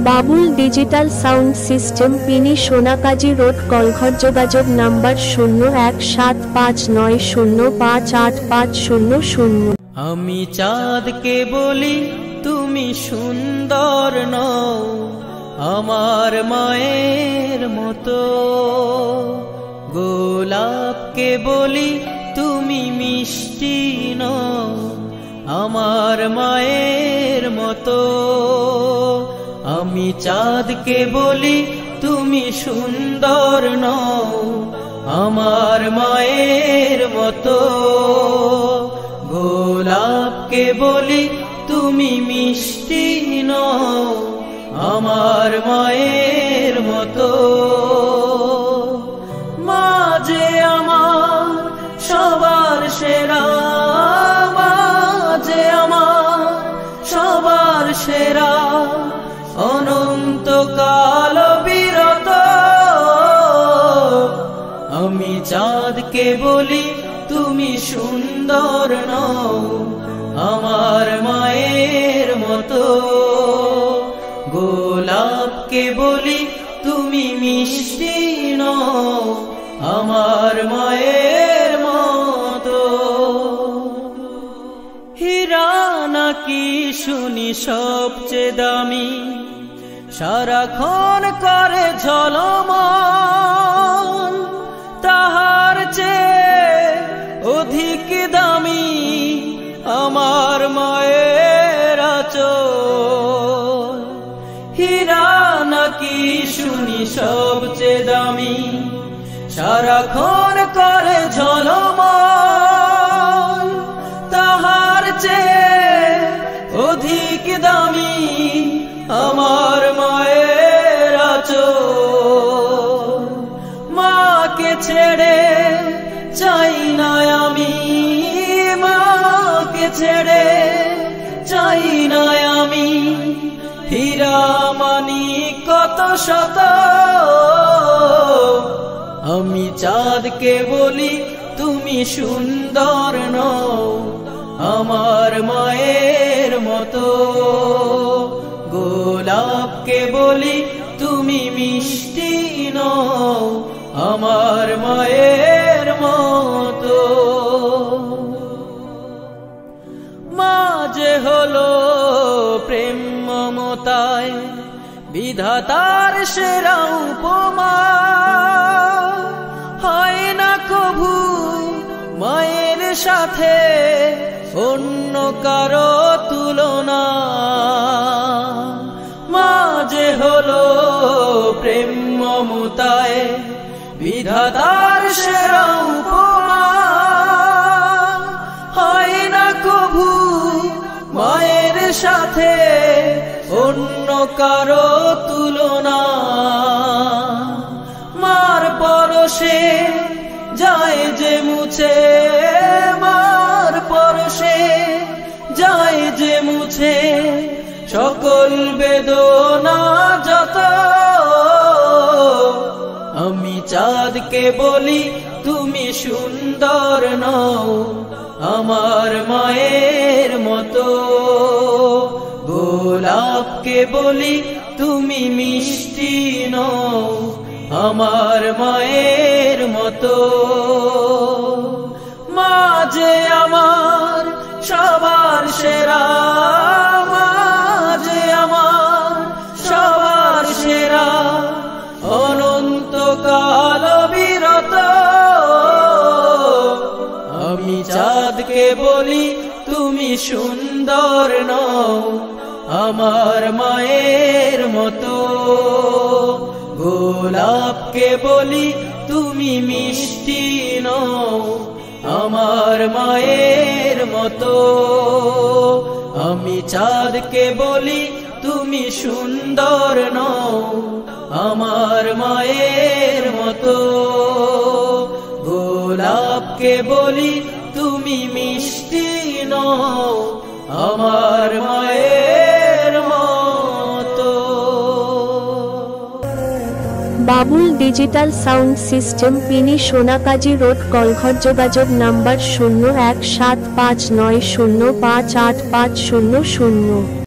Babul digital sound system, পিনি সোনাকাজি road, কলঘর। যোগাযোগ number 0175905850। আমি চাঁদকে বলি তুমি সুন্দর নও, আমার মায়ের মতো। গোলাপকে বলি তুমি মিষ্টি নও, আমার মায়ের মতো। আমি চাঁদকে বলি তুমি সুন্দর নও, আমার মায়ের মতো। গোলাপকে বলি তুমি মিষ্টি নও, আমার মায়ের মতো। মা যে আমার সবার সেরা, মা যে আমার সবার সেরা, অনন্তকাল বিরত। আমি চাঁদকে বলি তুমি সুন্দর নও, আমার মায়ের মতো। গোলাপকে বলি তুমি মিষ্টি নও, আমার মায়ের মতো। হীরা নাকি শুনি সবচেয়ে দামি, সারাক্ষণ করে ঝলমল, তাহার চেয়ে অধিক দামি আমার মায়ের আঁচল। হীরা নাকি শুনি সবচেয়ে দামি, সারাক্ষণ করে ঝলমল, তাহার চেয়ে অধিক দামি আমার মায়ের আঁচল। মাকে ছেড়ে চাই না আমি, মাকে ছেড়ে চাই না আমি, হীরা মানি কত শত। আমি চাঁদকে বলি তুমি সুন্দর নও, আমার মায়ের মতো। গোলাপকে বলি তুমি মিষ্টি নও, আমার মায়ের মতো। মা যে হলো প্রেম মমতায় বিধাতার সেরা উপমা, হয় না কভু মায়ের সাথে অন্য কারো তুলনা। মা যে হলো প্রেম মমতায় বিধাতার সেরা উপমা, হয় না কভু মায়ের সাথে অন্য কারো তুলনা। মার পরশে যায় যে মুছে, মার পরশে যায় যে মুছে সকল বেদনা যত। আমি চাঁদকে বলি তুমি সুন্দর নও, আমার মায়ের মতো। গোলাপকে বলি তুমি মিষ্টি নও, আমার মায়ের মতো। মা যে আমার সবার সেরা, মা যে আমার সবার সেরা, অনন্তকাল বিরত। আমি চাঁদকে বলি তুমি সুন্দর নও, আমার মায়ের মতো। গোলাপকে বলি তুমি মিষ্টি নও, আমার মায়ের মতো। আমি চাঁদকে বলি তুমি সুন্দর নও, আমার মায়ের মতো। গোলাপকে বলি তুমি মিষ্টি নও, আমার মায়ের মতো। বাবুল ডিজিটাল সাউন্ড সিস্টেম, পিনি সোনাকাজি রোড, কলঘর। যোগাযোগ নাম্বার 017590585000।